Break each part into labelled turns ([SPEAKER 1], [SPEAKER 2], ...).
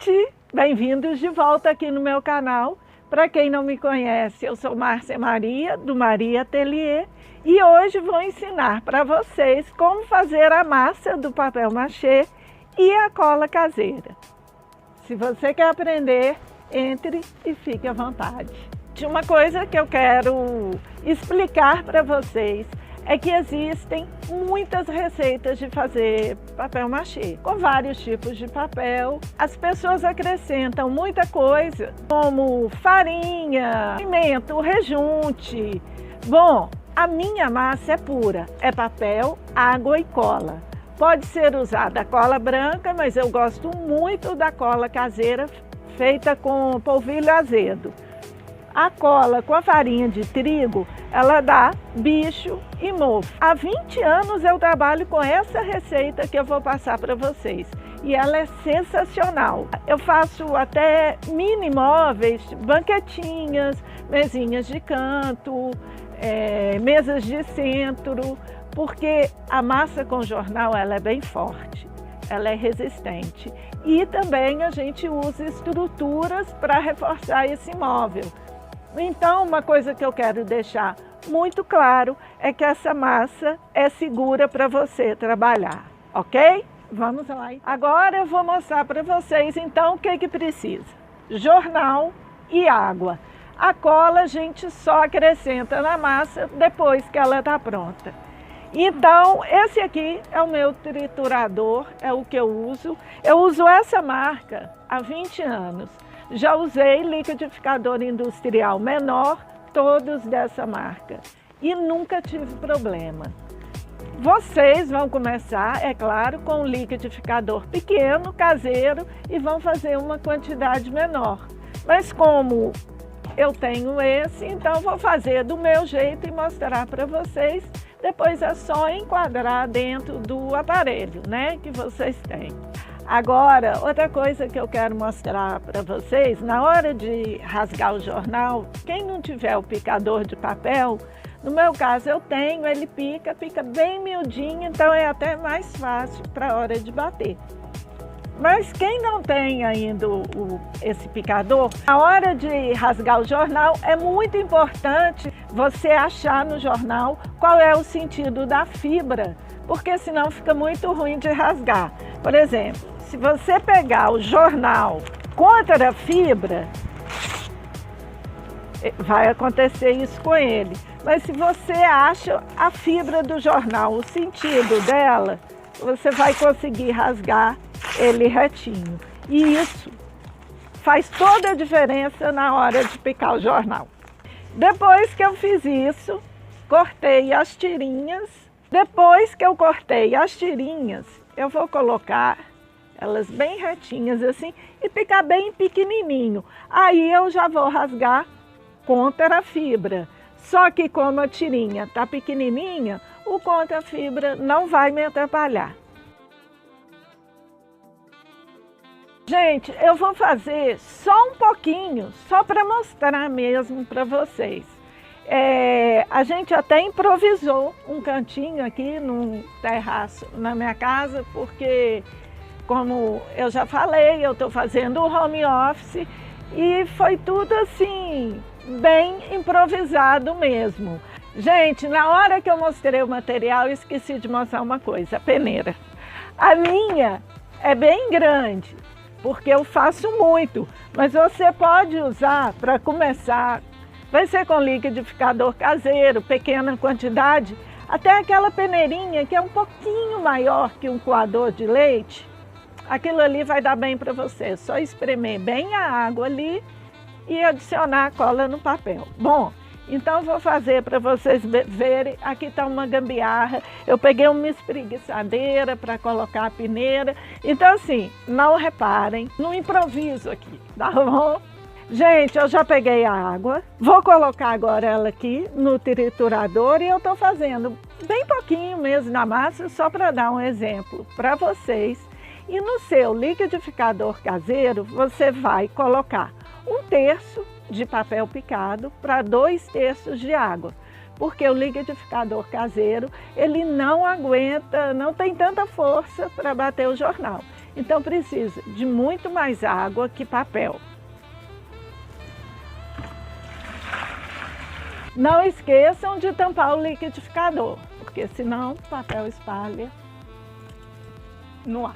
[SPEAKER 1] gente! Bem-vindos de volta aqui no meu canal. Para quem não me conhece, eu sou Márcia Maria, do Maria Atelier, e hoje vou ensinar para vocês como fazer a massa do papel machê e a cola caseira. Se você quer aprender, entre e fique à vontade. Uma coisa que eu quero explicar para vocês é que existem muitas receitas de fazer papel machê, com vários tipos de papel. As pessoas acrescentam muita coisa, como farinha, pimenta, rejunte. Bom, a minha massa é pura, é papel, água e cola. Pode ser usada a cola branca, mas eu gosto muito da cola caseira, feita com polvilho azedo. A cola com a farinha de trigo, ela dá bicho e mofo. Há 20 anos eu trabalho com essa receita que eu vou passar para vocês. E ela é sensacional. Eu faço até mini móveis, banquetinhas, mesinhas de canto, mesas de centro, porque a massa com jornal ela é bem forte, ela é resistente. E também a gente usa estruturas para reforçar esse móvel. Então, uma coisa que eu quero deixar muito claro é que essa massa é segura para você trabalhar, ok? Vamos lá. Agora eu vou mostrar para vocês, então, o que precisa. Jornal e água. A cola a gente só acrescenta na massa depois que ela está pronta. Então, esse aqui é o meu triturador, é o que eu uso. Eu uso essa marca há 20 anos. Já usei liquidificador industrial menor, todos dessa marca, e nunca tive problema. Vocês vão começar, é claro, com um liquidificador pequeno, caseiro, e vão fazer uma quantidade menor. Mas como eu tenho esse, então vou fazer do meu jeito e mostrar para vocês. Depois é só enquadrar dentro do aparelho, né, que vocês têm. Agora, outra coisa que eu quero mostrar para vocês, na hora de rasgar o jornal, quem não tiver o picador de papel, no meu caso eu tenho, ele fica bem miudinho, então é até mais fácil para a hora de bater. Mas quem não tem ainda esse picador, na hora de rasgar o jornal, é muito importante você achar no jornal qual é o sentido da fibra, porque senão fica muito ruim de rasgar. Por exemplo, se você pegar o jornal contra a fibra, vai acontecer isso com ele. Mas se você acha a fibra do jornal, o sentido dela, você vai conseguir rasgar ele retinho. E isso faz toda a diferença na hora de picar o jornal. Depois que eu fiz isso, cortei as tirinhas. Depois que eu cortei as tirinhas, eu vou colocar elas bem retinhas assim e picar bem pequenininho. Aí eu já vou rasgar contra a fibra. Só que como a tirinha tá pequenininha, o contra a fibra não vai me atrapalhar. Gente, eu vou fazer só um pouquinho, só para mostrar mesmo para vocês. A gente até improvisou um cantinho aqui num terraço na minha casa, porque, como eu já falei, eu estou fazendo o home office e foi tudo assim, bem improvisado mesmo. Gente, na hora que eu mostrei o material, eu esqueci de mostrar uma coisa, a peneira. A minha é bem grande, porque eu faço muito, mas você pode usar para começar, vai ser com liquidificador caseiro, pequena quantidade, até aquela peneirinha que é um pouquinho maior que um coador de leite, aquilo ali vai dar bem para você, só espremer bem a água ali e adicionar a cola no papel. Bom, então vou fazer para vocês verem, aqui está uma gambiarra, eu peguei uma espreguiçadeira para colocar a peneira, então assim, não reparem, no improviso aqui, tá bom? Gente, eu já peguei a água, vou colocar agora ela aqui no triturador e eu estou fazendo bem pouquinho mesmo na massa, só para dar um exemplo para vocês. E no seu liquidificador caseiro, você vai colocar 1/3 de papel picado para 2/3 de água, porque o liquidificador caseiro, ele não aguenta, não tem tanta força para bater o jornal. Então precisa de muito mais água que papel. Não esqueçam de tampar o liquidificador, porque senão o papel espalha no ar.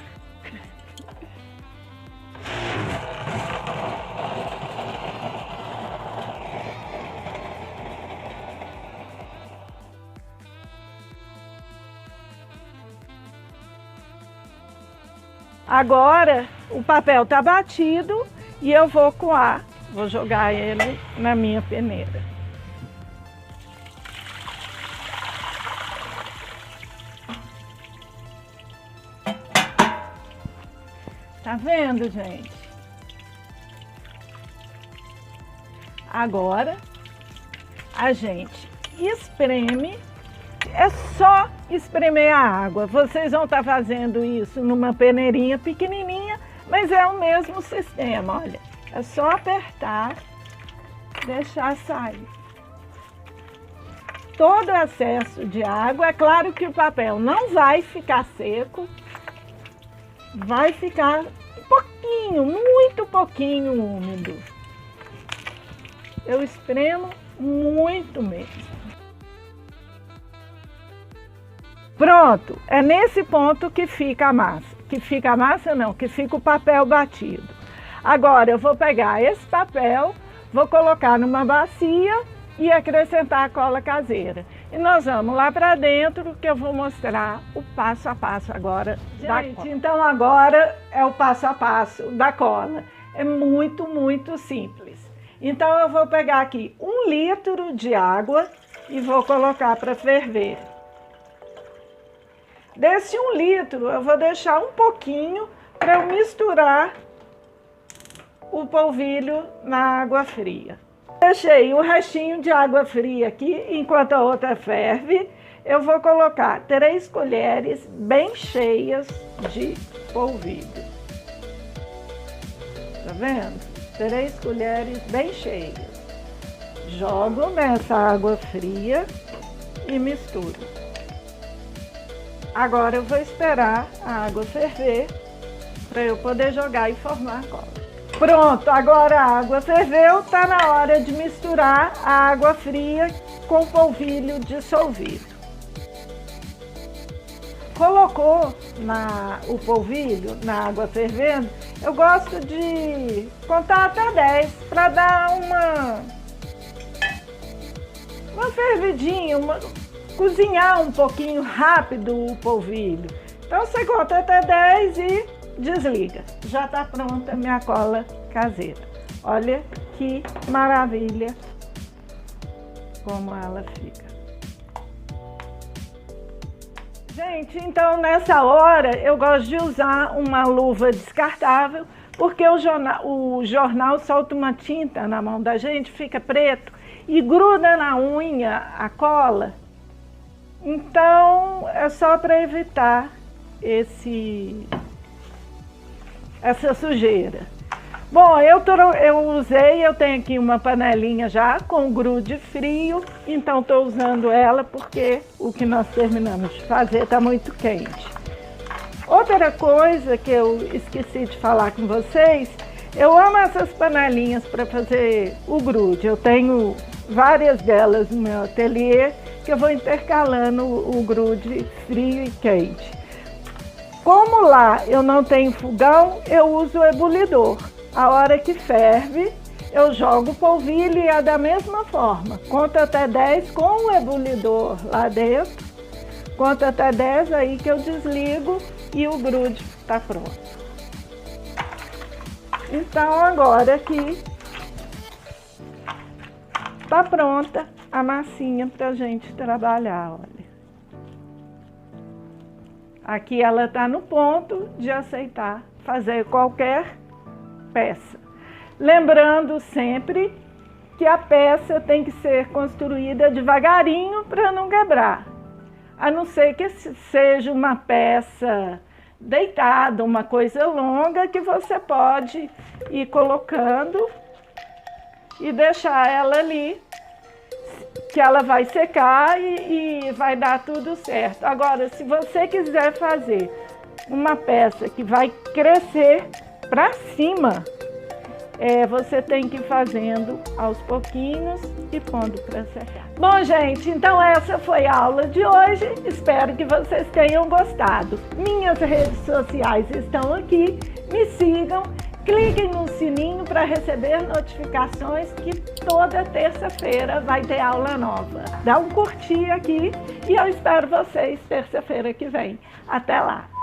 [SPEAKER 1] Agora o papel está batido e eu vou coar. Vou jogar ele na minha peneira. Tá vendo, gente? Agora a gente espreme. É só espremer a água. Vocês vão estar fazendo isso numa peneirinha pequenininha, mas é o mesmo sistema, olha. É só apertar, deixar sair. Todo o excesso de água, é claro que o papel não vai ficar seco, vai ficar um pouquinho, muito pouquinho úmido. Eu espremo muito mesmo. Pronto, é nesse ponto que fica a massa. Que fica a massa não, que fica o papel batido. Agora eu vou pegar esse papel, vou colocar numa bacia e acrescentar a cola caseira. E nós vamos lá para dentro que eu vou mostrar o passo a passo agora da cola. Então agora é o passo a passo da cola. É muito, muito simples. Então eu vou pegar aqui 1 litro de água e vou colocar para ferver. Desse 1 litro, eu vou deixar um pouquinho para eu misturar o polvilho na água fria. Deixei o restinho de água fria aqui, enquanto a outra ferve, eu vou colocar 3 colheres bem cheias de polvilho. Tá vendo? 3 colheres bem cheias. Jogo nessa água fria e misturo. Agora eu vou esperar a água ferver para eu poder jogar e formar a cola. Pronto, agora a água ferveu, está na hora de misturar a água fria com o polvilho dissolvido. Colocou o polvilho na água fervendo, eu gosto de contar até 10 para dar uma fervidinha, cozinhar um pouquinho rápido o polvilho. Então você conta até 10 e desliga. Já está pronta a minha cola caseira. Olha que maravilha como ela fica. Gente, então nessa hora eu gosto de usar uma luva descartável, porque o jornal solta uma tinta na mão da gente, fica preto e gruda na unha a cola. Então, é só para evitar essa sujeira. Bom, eu tenho aqui uma panelinha já com grude frio, então estou usando ela porque o que nós terminamos de fazer está muito quente. Outra coisa que eu esqueci de falar com vocês, eu amo essas panelinhas para fazer o grude. Eu tenho várias delas no meu ateliê, que eu vou intercalando o grude frio e quente. Como lá eu não tenho fogão, eu uso o ebulidor. A hora que ferve, eu jogo o polvilho e é da mesma forma. Conto até 10 com o ebulidor lá dentro. Conto até 10 aí que eu desligo e o grude está pronto. Então agora aqui está pronta a massinha para a gente trabalhar, olha. Aqui ela está no ponto de aceitar fazer qualquer peça. Lembrando sempre que a peça tem que ser construída devagarinho para não quebrar. A não ser que seja uma peça deitada, uma coisa longa, que você pode ir colocando e deixar ela ali, que ela vai secar e vai dar tudo certo. Agora, se você quiser fazer uma peça que vai crescer para cima, você tem que ir fazendo aos pouquinhos e pondo para secar. Bom, gente, então essa foi a aula de hoje. Espero que vocês tenham gostado. Minhas redes sociais estão aqui. Me sigam, cliquem no sininho para receber notificações que toda terça-feira vai ter aula nova. Dá um curtir aqui e eu espero vocês terça-feira que vem. Até lá!